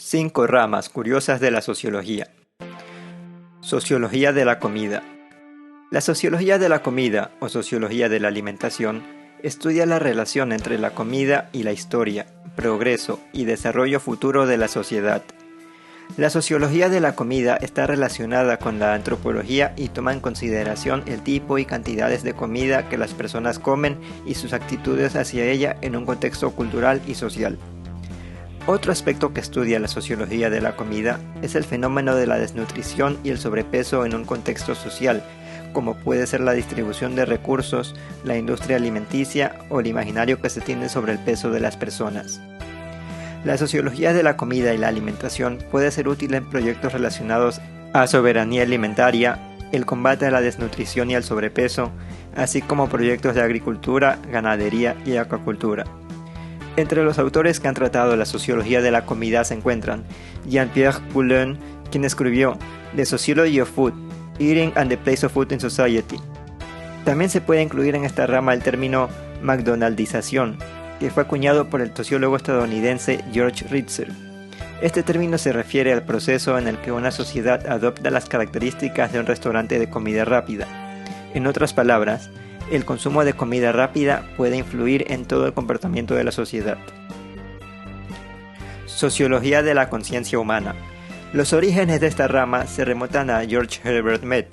Cinco ramas curiosas de la sociología. Sociología de la comida. La sociología de la comida, o sociología de la alimentación, estudia la relación entre la comida y la historia, progreso y desarrollo futuro de la sociedad. La sociología de la comida está relacionada con la antropología y toma en consideración el tipo y cantidades de comida que las personas comen y sus actitudes hacia ella en un contexto cultural y social. Otro aspecto que estudia la sociología de la comida es el fenómeno de la desnutrición y el sobrepeso en un contexto social, como puede ser la distribución de recursos, la industria alimenticia o el imaginario que se tiene sobre el peso de las personas. La sociología de la comida y la alimentación puede ser útil en proyectos relacionados a soberanía alimentaria, el combate a la desnutrición y al sobrepeso, así como proyectos de agricultura, ganadería y acuacultura. Entre los autores que han tratado la sociología de la comida se encuentran Jean-Pierre Boulogne, quien escribió The Sociology of Food, Eating and the Place of Food in Society. También se puede incluir en esta rama el término McDonaldización, que fue acuñado por el sociólogo estadounidense George Ritzer. Este término se refiere al proceso en el que una sociedad adopta las características de un restaurante de comida rápida. En otras palabras, el consumo de comida rápida puede influir en todo el comportamiento de la sociedad. Sociología de la conciencia humana. Los orígenes de esta rama se remontan a George Herbert Mead,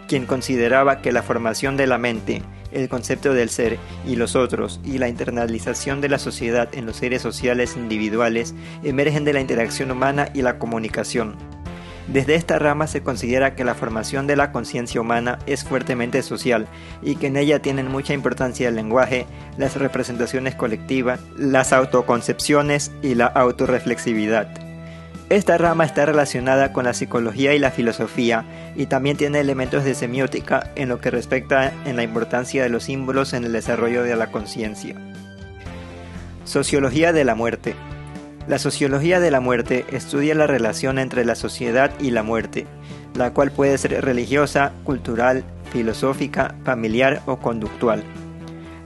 quien consideraba que la formación de la mente, el concepto del ser y los otros y la internalización de la sociedad en los seres sociales individuales emergen de la interacción humana y la comunicación. Desde esta rama se considera que la formación de la conciencia humana es fuertemente social y que en ella tienen mucha importancia el lenguaje, las representaciones colectivas, las autoconcepciones y la autorreflexividad. Esta rama está relacionada con la psicología y la filosofía y también tiene elementos de semiótica en lo que respecta en la importancia de los símbolos en el desarrollo de la conciencia. Sociología de la muerte. La sociología de la muerte estudia la relación entre la sociedad y la muerte, la cual puede ser religiosa, cultural, filosófica, familiar o conductual.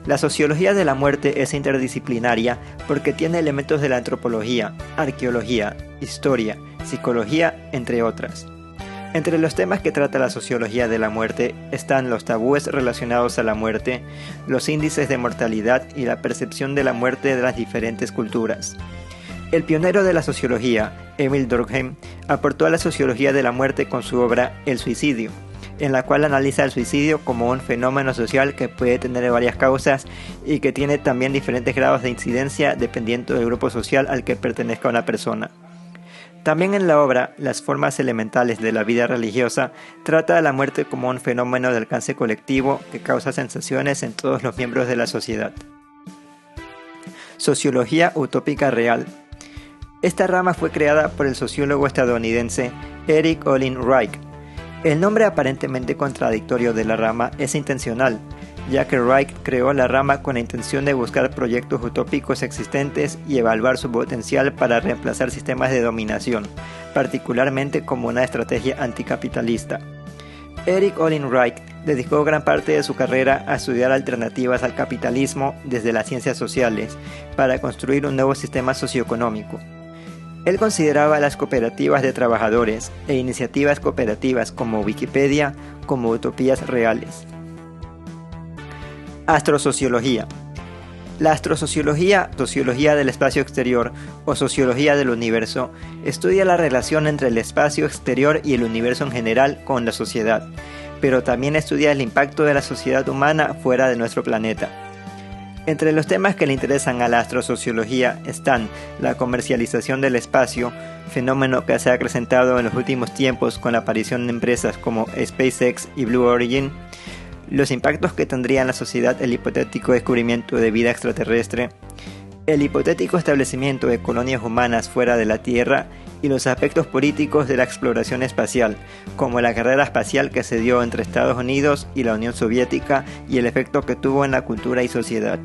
La sociología de la muerte es interdisciplinaria porque tiene elementos de la antropología, arqueología, historia, psicología, entre otras. Entre los temas que trata la sociología de la muerte están los tabúes relacionados a la muerte, los índices de mortalidad y la percepción de la muerte de las diferentes culturas. El pionero de la sociología, Emil Durkheim, aportó a la sociología de la muerte con su obra El suicidio, en la cual analiza el suicidio como un fenómeno social que puede tener varias causas y que tiene también diferentes grados de incidencia dependiendo del grupo social al que pertenezca una persona. También en la obra Las formas elementales de la vida religiosa trata a la muerte como un fenómeno de alcance colectivo que causa sensaciones en todos los miembros de la sociedad. Sociología utópica real. Esta rama fue creada por el sociólogo estadounidense Eric Olin Wright. El nombre aparentemente contradictorio de la rama es intencional, ya que Wright creó la rama con la intención de buscar proyectos utópicos existentes y evaluar su potencial para reemplazar sistemas de dominación, particularmente como una estrategia anticapitalista. Eric Olin Wright dedicó gran parte de su carrera a estudiar alternativas al capitalismo desde las ciencias sociales para construir un nuevo sistema socioeconómico. Él consideraba las cooperativas de trabajadores e iniciativas cooperativas como Wikipedia como utopías reales. Astrosociología. La astrosociología, sociología del espacio exterior o sociología del universo, estudia la relación entre el espacio exterior y el universo en general con la sociedad, pero también estudia el impacto de la sociedad humana fuera de nuestro planeta. Entre los temas que le interesan a la astrosociología están la comercialización del espacio, fenómeno que se ha acrecentado en los últimos tiempos con la aparición de empresas como SpaceX y Blue Origin, los impactos que tendría en la sociedad el hipotético descubrimiento de vida extraterrestre, el hipotético establecimiento de colonias humanas fuera de la Tierra y los aspectos políticos de la exploración espacial, como la carrera espacial que se dio entre Estados Unidos y la Unión Soviética y el efecto que tuvo en la cultura y sociedad.